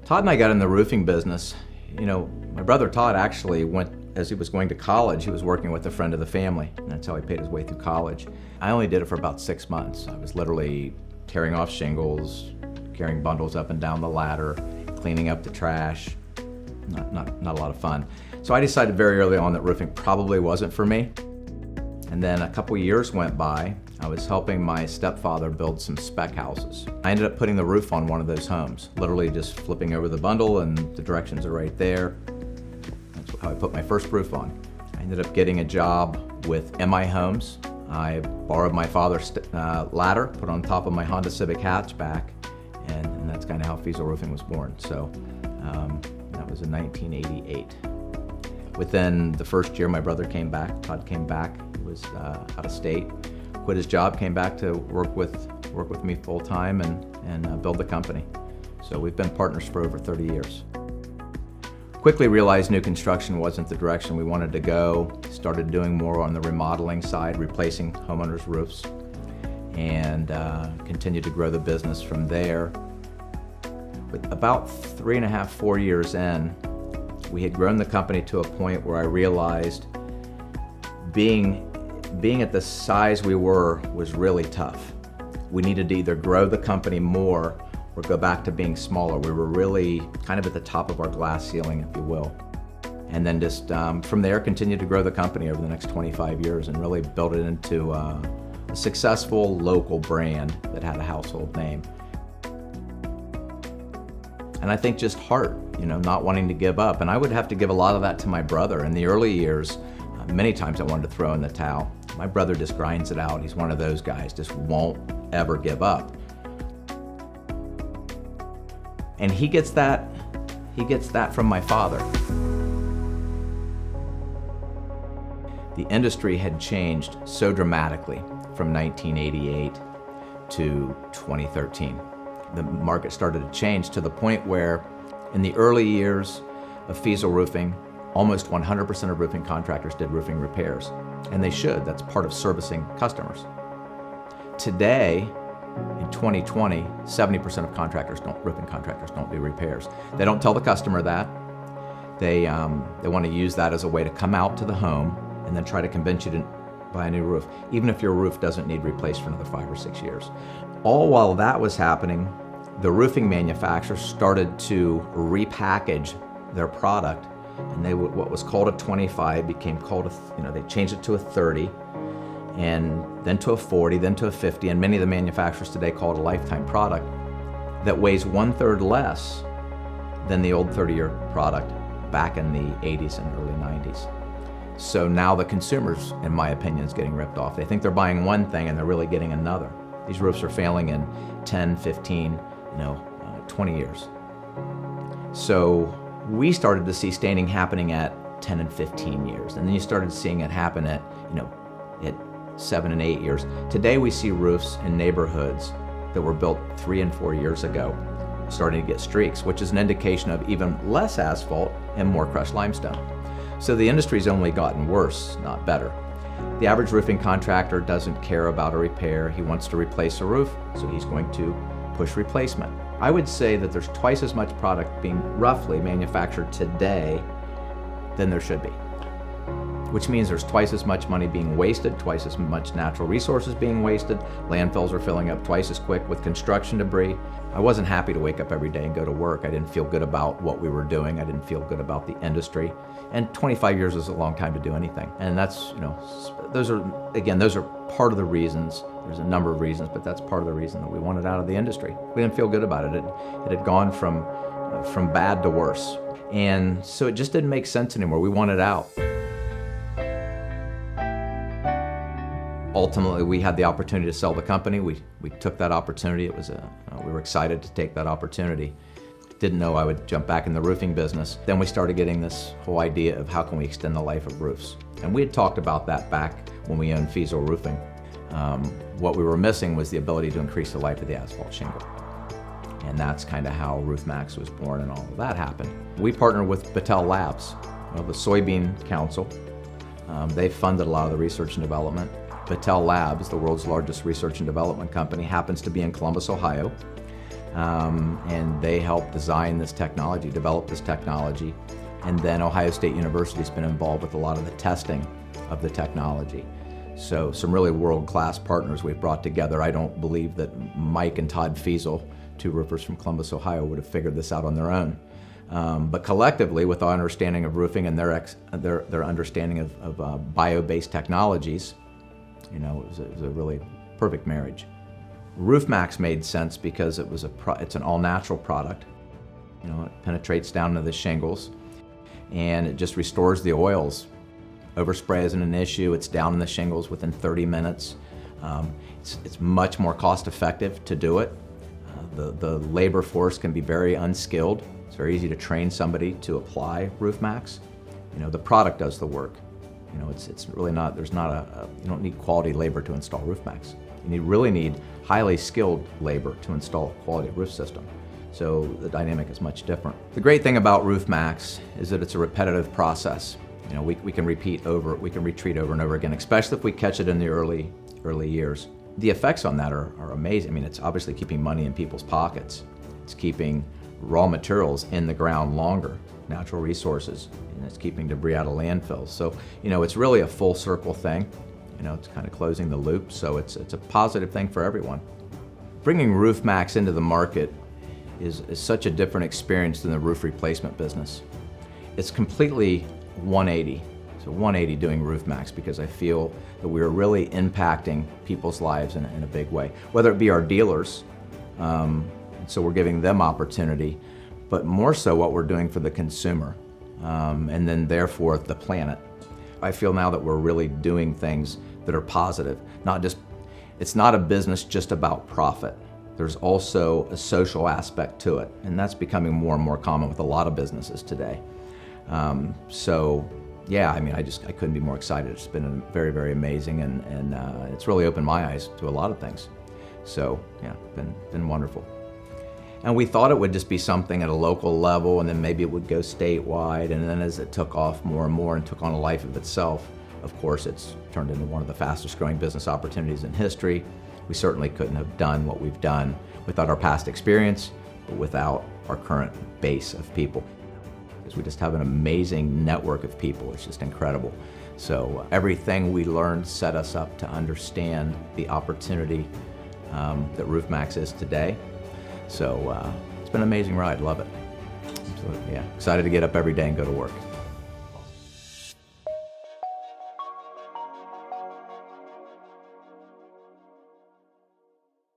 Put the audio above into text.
Todd and I got in the roofing business. You know, my brother Todd actually went, as he was going to college, he was working with a friend of the family, and that's how he paid his way through college. I only did it for about 6 months. I was literally tearing off shingles, carrying bundles up and down the ladder, cleaning up the trash. Not a lot of fun. So I decided very early on that roofing probably wasn't for me. And then a couple years went by. I was helping my stepfather build some spec houses. I ended up putting the roof on one of those homes, literally just flipping over the bundle and the directions are right there. That's how I put my first roof on. I ended up getting a job with MI Homes. I borrowed my father's ladder, put on top of my Honda Civic hatchback, and that's kind of how Fiesel Roofing was born. So that was in 1988. Within the first year, my brother came back. Todd came back. He was out of state, quit his job, came back to work with me full time and build the company. So we've been partners for over 30 years. Quickly realized new construction wasn't the direction we wanted to go. Started doing more on the remodeling side, replacing homeowners' roofs, and continued to grow the business from there. But about 3.5, 4 years in, we had grown the company to a point where I realized being at the size we were was really tough. We needed to either grow the company more or go back to being smaller. We were really kind of at the top of our glass ceiling, if you will. And then just from there, continued to grow the company over the next 25 years and really build it into a successful local brand that had a household name. And I think just heart, you know, not wanting to give up. And I would have to give a lot of that to my brother. In the early years, many times I wanted to throw in the towel. My brother just grinds it out. He's one of those guys, just won't ever give up. And he gets that from my father. The industry had changed so dramatically from 1988 to 2013. The market started to change to the point where in the early years of Fiesel Roofing, almost 100% of roofing contractors did roofing repairs, and they should. That's part of servicing customers. Today, in 2020, 70% of roofing contractors don't do repairs. They don't tell the customer that. They want to use that as a way to come out to the home and then try to convince you to buy a new roof, even if your roof doesn't need replaced for another 5 or 6 years. All while that was happening, the roofing manufacturers started to repackage their product, and what was called a 25 became called they changed it to a 30, and then to a 40, then to a 50, and many of the manufacturers today call it a lifetime product that weighs 1/3 less than the old 30-year product back in the 80s and early 90s. So now the consumers, in my opinion, is getting ripped off. They think they're buying one thing and they're really getting another. These roofs are failing in 10, 15, 20 years. So we started to see staining happening at 10 and 15 years. And then you started seeing it happen at 7 and 8 years. Today we see roofs in neighborhoods that were built 3 and 4 years ago starting to get streaks, which is an indication of even less asphalt and more crushed limestone. So the industry's only gotten worse, not better. The average roofing contractor doesn't care about a repair. He wants to replace a roof, so he's going to push replacement. I would say that there's twice as much product being roughly manufactured today than there should be, which means there's twice as much money being wasted, twice as much natural resources being wasted. Landfills are filling up twice as quick with construction debris. I wasn't happy to wake up every day and go to work. I didn't feel good about what we were doing. I didn't feel good about the industry. And 25 years is a long time to do anything. And that's, those are part of the reasons. There's a number of reasons, but that's part of the reason that we wanted out of the industry. We didn't feel good about it. It had gone from bad to worse. And so it just didn't make sense anymore. We wanted out. Ultimately, we had the opportunity to sell the company. We took that opportunity. We were excited to take that opportunity. Didn't know I would jump back in the roofing business. Then we started getting this whole idea of how can we extend the life of roofs. And we had talked about that back when we owned Fiesel Roofing. What we were missing was the ability to increase the life of the asphalt shingle. And that's kind of how Maxx was born and all of that happened. We partnered with Battelle Labs, the Soybean Council. They funded a lot of the research and development. Battelle Labs, the world's largest research and development company, happens to be in Columbus, Ohio. and they helped design this technology, develop this technology. And then Ohio State University's been involved with a lot of the testing of the technology. So some really world-class partners we've brought together. I don't believe that Mike and Todd Fiesel, two roofers from Columbus, Ohio, would have figured this out on their own. But collectively, with our understanding of roofing and their understanding of bio-based technologies, you know, it was a really perfect marriage. Maxx made sense because it's an all-natural product. You know, it penetrates down to the shingles, and it just restores the oils. Overspray isn't an issue. It's down in the shingles within 30 minutes. It's much more cost-effective to do it. The labor force can be very unskilled. It's very easy to train somebody to apply Maxx. You know, the product does the work. You know, it's really not, you don't need quality labor to install Maxx. You really need highly skilled labor to install a quality roof system. So the dynamic is much different. The great thing about Maxx is that it's a repetitive process. You know, we can retreat over and over again, especially if we catch it in the early years. The effects on that are amazing. I mean, it's obviously keeping money in people's pockets. It's keeping raw materials in the ground longer, natural resources, and it's keeping debris out of landfills. So, you know, it's really a full circle thing. You know, it's kind of closing the loop, so it's a positive thing for everyone. Bringing Maxx into the market is such a different experience than the roof replacement business. It's completely 180. So 180 doing Maxx, because I feel that we are really impacting people's lives in a big way, whether it be our dealers, so we're giving them opportunity, but more so what we're doing for the consumer, and then therefore the planet. I feel now that we're really doing things that are positive. It's not a business just about profit. There's also a social aspect to it, and that's becoming more and more common with a lot of businesses today. So yeah, I mean, I couldn't be more excited. It's been very, very amazing, and it's really opened my eyes to a lot of things. So yeah, been wonderful. And we thought it would just be something at a local level, and then maybe it would go statewide, and then as it took off more and more and took on a life of itself, of course, it's turned into one of the fastest growing business opportunities in history. We certainly couldn't have done what we've done without our past experience, but without our current base of people. Because we just have an amazing network of people. It's just incredible. So everything we learned set us up to understand the opportunity that Maxx is today. So it's been an amazing ride. Love it. Absolutely, yeah. Excited to get up every day and go to work.